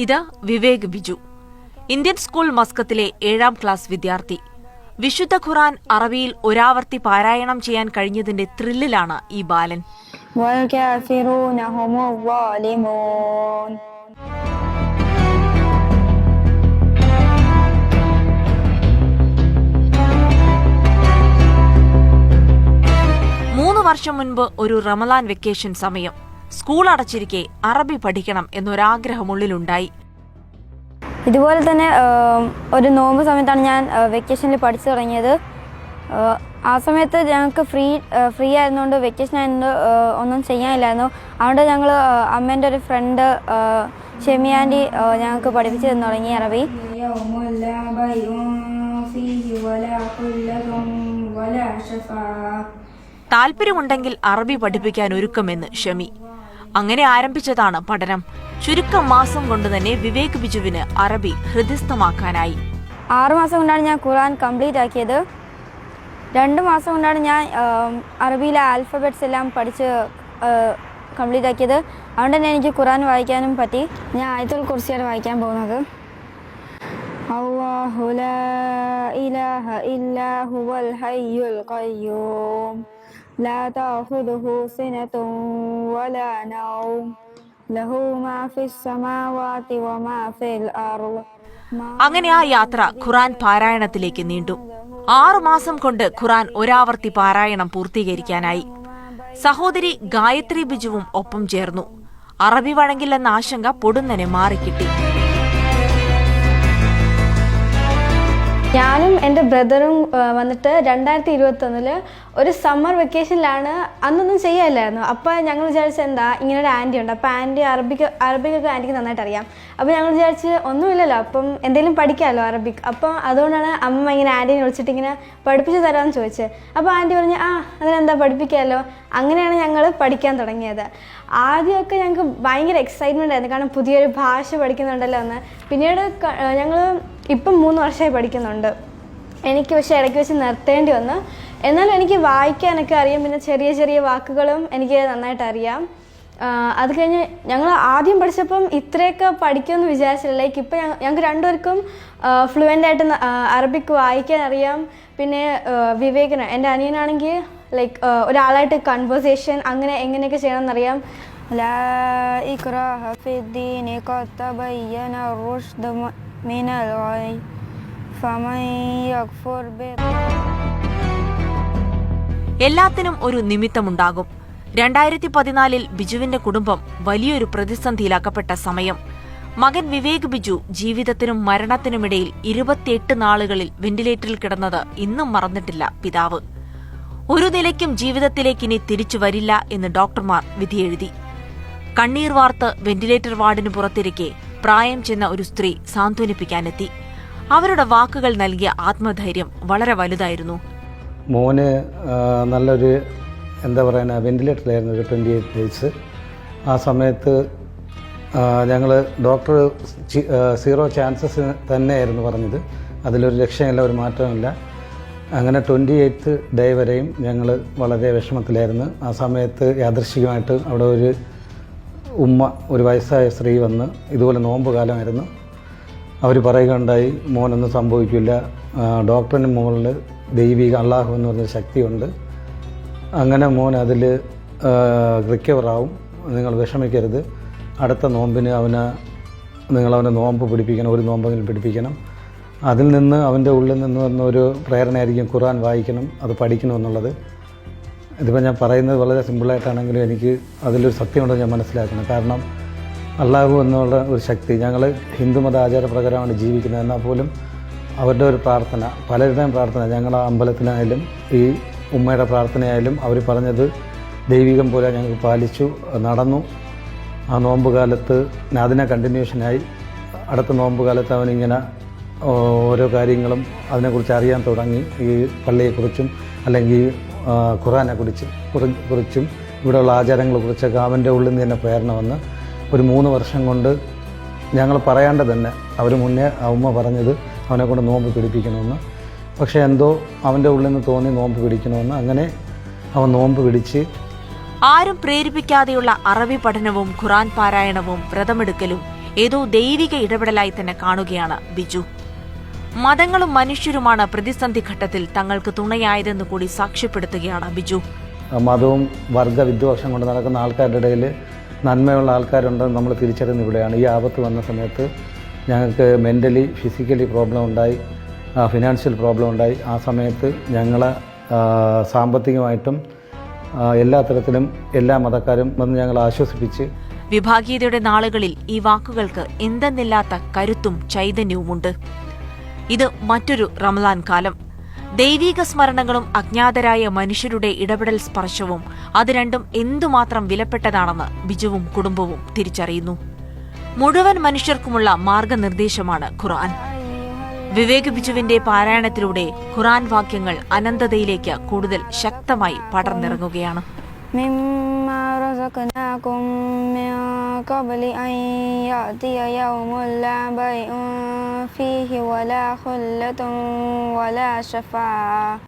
ഇത് Vivek Biju, Indian school മസ്കത്തിലെ 7ാം ക്ലാസ് വിദ്യാർത്ഥി. വിശുദ്ധ ഖുർആൻ അറബിയിൽ ഒരാവർത്തി പാരായണം ചെയ്യാൻ കഴിഞ്ഞതിന്റെ ത്രില്ലിലാണ് ഈ ബാലൻ. വർഷം മുൻപ് ഒരു റമദാൻ വെക്കേഷൻ സമയം സ്കൂൾ അടച്ചിരിക്കെ അറബി പഠിക്കണം എന്നൊരാഗ്രഹമുള്ളിലുണ്ടായി. ഇതുപോലെ തന്നെ ഒരു നോമ്പ് സമയത്താണ് ഞാൻ വെക്കേഷനിൽ പഠിച്ചു തുടങ്ങിയത്. ആ സമയത്ത് ഞങ്ങൾക്ക് ഫ്രീ ആയിരുന്നുകൊണ്ട് വെക്കേഷൻ ആയതുകൊണ്ട് ഒന്നും ചെയ്യാനില്ലായിരുന്നു. അതുകൊണ്ട് ഞങ്ങൾ അമ്മേൻ്റെ ഒരു ഫ്രണ്ട് ഷെമി ആൻറ്റി ഞങ്ങൾക്ക് പഠിപ്പിച്ചു തന്നു തുടങ്ങി അറബി. താല്പര്യമുണ്ടെങ്കിൽ അറബി പഠിപ്പിക്കാൻ ഒരുക്കമെന്ന് ഷമി. അങ്ങനെ ആരംഭിച്ചതാണ് പഠനം. ചുരുക്കം മാസം കൊണ്ട് തന്നെ വിവേക് ബിജുവിന് അറബി ഹൃദയസ്ഥമാക്കാനായി. 6 മാസം കൊണ്ടാണ് ഞാൻ ഖുർആൻ കംപ്ലീറ്റ് ആക്കിയത്. 2 മാസം കൊണ്ടാണ് ഞാൻ അറബിയിലെ ആൽഫബറ്റ്സ് എല്ലാം പഠിച്ച് കംപ്ലീറ്റ് ആക്കിയത്. അതുകൊണ്ട് തന്നെ എനിക്ക് ഖുർആൻ വായിക്കാനും പറ്റി. ഞാൻ ആയത്തുൽ കുർസിയാണ് വായിക്കാൻ പോകുന്നത്. അല്ലാഹു ലാ ഇലാഹ ഇല്ലാ ഹുവൽ ഹയ്യുൽ ഖയ്യൂം لا تأخذه سنة ولا نوم له ما في السماوات وما في الأرض. അങ്ങനെ ആ യാത്ര ഖുർആൻ പാരായണത്തിലേക്ക് നീണ്ടു. 6 മാസം കൊണ്ട് ഖുർആൻ ഒരാവർത്തി പാരായണം പൂർത്തീകരിക്കാനായി. സഹോദരി ഗായത്രി ബിജുവും ഒപ്പം ചേർന്നു. അറബി വഴങ്ങില്ലെന്ന ആശങ്ക പൊടുന്നനെ മാറിക്കിട്ടി. ഞാനും എൻ്റെ ബ്രദറും വന്നിട്ട് 2021 ഒരു സമ്മർ വെക്കേഷനിലാണ്. അന്നൊന്നും ചെയ്യാനില്ലായിരുന്നു. അപ്പോൾ ഞങ്ങൾ വിചാരിച്ചത് എന്താ, ഇങ്ങനെ ഒരു ആൻറ്റി ഉണ്ട്, അപ്പോൾ ആൻറ്റി അറബിക്കൊക്കെ ആൻറ്റിക്ക് നന്നായിട്ട് അറിയാം. അപ്പോൾ ഞങ്ങൾ വിചാരിച്ച് ഒന്നുമില്ലല്ലോ, അപ്പം എന്തെങ്കിലും പഠിക്കാമല്ലോ അറബിക്. അപ്പം അതുകൊണ്ടാണ് അമ്മ ഇങ്ങനെ ആൻറ്റീനെ വിളിച്ചിട്ട് ഇങ്ങനെ പഠിപ്പിച്ച് തരാമെന്ന് ചോദിച്ചത്. അപ്പോൾ ആൻറ്റി പറഞ്ഞു അതിനെന്താ പഠിപ്പിക്കാമല്ലോ. അങ്ങനെയാണ് ഞങ്ങൾ പഠിക്കാൻ തുടങ്ങിയത്. ആദ്യമൊക്കെ ഞങ്ങൾക്ക് ഭയങ്കര എക്സൈറ്റ്മെൻ്റ് ആയിരുന്നു, കാരണം പുതിയൊരു ഭാഷ പഠിക്കുന്നുണ്ടല്ലോ എന്ന്. പിന്നീട് ഞങ്ങൾ ഇപ്പം 3 വർഷമായി പഠിക്കുന്നുണ്ട്. എനിക്ക് പക്ഷേ ഇടയ്ക്ക് വെച്ച് നിർത്തേണ്ടി വന്നു. എന്നാലും എനിക്ക് വായിക്കാനൊക്കെ അറിയാം, പിന്നെ ചെറിയ ചെറിയ വാക്കുകളും എനിക്ക് നന്നായിട്ട് അറിയാം. അത് കഴിഞ്ഞ് ഞങ്ങൾ ആദ്യം പഠിച്ചപ്പം ഇത്രയൊക്കെ പഠിക്കുമെന്ന് വിചാരിച്ചില്ല. ലൈക്ക് ഇപ്പം ഞങ്ങൾക്ക് രണ്ടുപേർക്കും ഫ്ലുവൻ്റായിട്ട് അറബിക്ക് വായിക്കാൻ അറിയാം. പിന്നെ വിവേകിന്, എൻ്റെ അനിയനാണെങ്കിൽ ലൈക്ക് ഒരാളായിട്ട് കൺവേഴ്സേഷൻ അങ്ങനെ എങ്ങനെയൊക്കെ ചെയ്യണമെന്നറിയാം. ലാ ഇക്റാഹ ഫിദ്ദീനി ഖദ് തബയ്യന റുശ്ദു മിനൽ ഗയ് ഫമൻ യക്ഫുർ ബി. എല്ലാത്തിനും ഒരു നിമിത്തമുണ്ടാകും. 2014 ബിജുവിന്റെ കുടുംബം വലിയൊരു പ്രതിസന്ധിയിലാക്കപ്പെട്ട സമയം. മകൻ വിവേക് ബിജു ജീവിതത്തിനും മരണത്തിനുമിടയിൽ 28 നാളുകളിൽ വെന്റിലേറ്ററിൽ കിടന്നത് ഇന്നും മറന്നിട്ടില്ല പിതാവ്. ഒരു നിലയ്ക്കും ജീവിതത്തിലേക്ക് ഇനി തിരിച്ചു വരില്ല എന്ന് ഡോക്ടർമാർ വിധിയെഴുതി. കണ്ണീർ വാർത്ത് വെന്റിലേറ്റർ വാർഡിന് പുറത്തിരിക്കെ പ്രായം ചെന്ന ഒരു സ്ത്രീ സാന്ത്വനിപ്പിക്കാനെത്തി. അവരുടെ വാക്കുകൾ നൽകിയ ആത്മധൈര്യം വളരെ വലുതായിരുന്നു. മോന് നല്ലൊരു വെന്റിലേറ്ററിലായിരുന്നു, ഒരു 28 ഡേയ്സ്. ആ സമയത്ത് ഞങ്ങൾ ഡോക്ടർ 0 ചാൻസസ് തന്നെയായിരുന്നു പറഞ്ഞത്. അതിലൊരു രക്ഷയില്ല, ഒരു മാറ്റമില്ല. അങ്ങനെ 28th ഡേ വരെയും ഞങ്ങൾ വളരെ വിഷമത്തിലായിരുന്നു. ആ സമയത്ത് യാദൃശ്ചികമായിട്ട് അവിടെ ഒരു ഉമ്മ, ഒരു വയസ്സായ സ്ത്രീ വന്ന്, ഇതുപോലെ നോമ്പ് കാലമായിരുന്നു, അവർ പറയുകയുണ്ടായി മോനൊന്നും സംഭവിക്കില്ല, ഡോക്ടറിന് മുകളിൽ ദൈവിക അള്ളാഹു എന്ന് പറഞ്ഞൊരു ശക്തിയുണ്ട്, അങ്ങനെ മോൻ അതിൽ റിക്കവറാവും, നിങ്ങൾ വിഷമിക്കരുത്, അടുത്ത നോമ്പിന് നിങ്ങളവനെ നോമ്പ് പിടിപ്പിക്കണം, ഒരു നോമ്പെങ്കിലും പിടിപ്പിക്കണം, അതിൽ നിന്ന് അവൻ്റെ ഉള്ളിൽ നിന്ന് വന്നൊരു പ്രേരണയായിരിക്കും ഖുർആൻ വായിക്കണം, അത് പഠിക്കണമെന്നുള്ളത്. ഇതിപ്പോൾ ഞാൻ പറയുന്നത് വളരെ സിമ്പിളായിട്ടാണെങ്കിലും എനിക്ക് അതിലൊരു സത്യമുണ്ടെന്ന് ഞാൻ മനസ്സിലാക്കണം. കാരണം അള്ളാഹു എന്നുള്ള ഒരു ശക്തി, ഞങ്ങൾ ഹിന്ദുമത ആചാരപ്രകാരമാണ് ജീവിക്കുന്നത്, എന്നാൽ പോലും അവരുടെ ഒരു പ്രാർത്ഥന, പലരുടെയും പ്രാർത്ഥന, ഞങ്ങൾ അമ്പലത്തിലായാലും ഈ ഉമ്മയുടെ പ്രാർത്ഥനയായാലും അവർ പറഞ്ഞത് ദൈവികം പോലെ ഞങ്ങൾക്ക് പാലിച്ചു നടന്നു. ആ നോമ്പ് കാലത്ത് അതിനെ കണ്ടിന്യൂഷനായി അടുത്ത നോമ്പ് കാലത്ത് അവനിങ്ങനെ ഓരോ കാര്യങ്ങളും അതിനെക്കുറിച്ച് അറിയാൻ തുടങ്ങി. ഈ പള്ളിയെക്കുറിച്ചും അല്ലെങ്കിൽ ഖുറാനെക്കുറിച്ചും ഇവിടെയുള്ള ആചാരങ്ങളെക്കുറിച്ചൊക്കെ അവൻ്റെ ഉള്ളിൽ നിന്ന് തന്നെ പ്രേരണ വന്ന് ഒരു 3 വർഷം കൊണ്ട് ഞങ്ങൾ പറയാണ്ട് തന്നെ അവർ മുന്നേ ഉമ്മ പറഞ്ഞത് അവനെ കൊണ്ട് നോമ്പ് പിടിപ്പിക്കണമെന്ന്. പക്ഷേ എന്തോ അവൻ്റെ ഉള്ളിൽ നിന്ന് തോന്നി നോമ്പ് പിടിക്കണമെന്ന്. അങ്ങനെ അവൻ നോമ്പ് പിടിച്ച് ആരും പ്രേരിപ്പിക്കാതെയുള്ള അറബി പഠനവും ഖുറാൻ പാരായണവും വ്രതമെടുക്കലും ഏതോ ദൈവിക ഇടപെടലായി തന്നെ കാണുകയാണ് ബിജു. മതങ്ങളും മനുഷ്യരുമാണ് പ്രതിസന്ധി ഘട്ടത്തിൽ തങ്ങൾക്ക് തുണയായതെന്ന് കൂടി സാക്ഷ്യപ്പെടുത്തുകയാണ് ബിജു. മതവും വർഗ വിദ്വേഷം കൊണ്ട് നടക്കുന്ന ആൾക്കാരുടെ ഇടയിൽ നന്മയുള്ള ആൾക്കാരുണ്ടെന്ന് നമ്മൾ തിരിച്ചറിയുന്ന ഇവിടെയാണ്. ഈ ആപത്ത് വന്ന സമയത്ത് ഞങ്ങൾക്ക് മെൻ്റലി ഫിസിക്കലി പ്രോബ്ലം ഉണ്ടായി, ഫിനാൻഷ്യൽ പ്രോബ്ലം ഉണ്ടായി. ആ സമയത്ത് ഞങ്ങളെ സാമ്പത്തികമായിട്ടും എല്ലാ തരത്തിലും എല്ലാ മതക്കാരും വന്ന് ഞങ്ങളെ ആശ്വസിപ്പിച്ച്. വിഭാഗീയതയുടെ നാളുകളിൽ ഈ വാക്കുകൾക്ക് എന്തെന്നില്ലാത്ത കരുത്തും ചൈതന്യവുമുണ്ട്. ഇത് മറ്റൊരു റമദാൻ കാലം. ദൈവീക സ്മരണകളും അജ്ഞാതരായ മനുഷ്യരുടെ ഇടപെടൽ സ്പർശവും അത് രണ്ടും എന്തുമാത്രം വിലപ്പെട്ടതാണെന്ന് ബിജുവും കുടുംബവും തിരിച്ചറിയുന്നു. മുഴുവൻ മനുഷ്യർക്കുമുള്ള മാർഗനിർദ്ദേശമാണ് ഖുർആൻ. വിവേക് ബിജുവിന്റെ പാരായണത്തിലൂടെ ഖുർആൻ വാക്യങ്ങൾ അനന്തതയിലേക്ക് കൂടുതൽ ശക്തമായി പടർന്നിറങ്ങുകയാണ്. مما رزقناكم من قبل أن يأتي يوم لا بيع فيه ولا خلة ولا شفاعة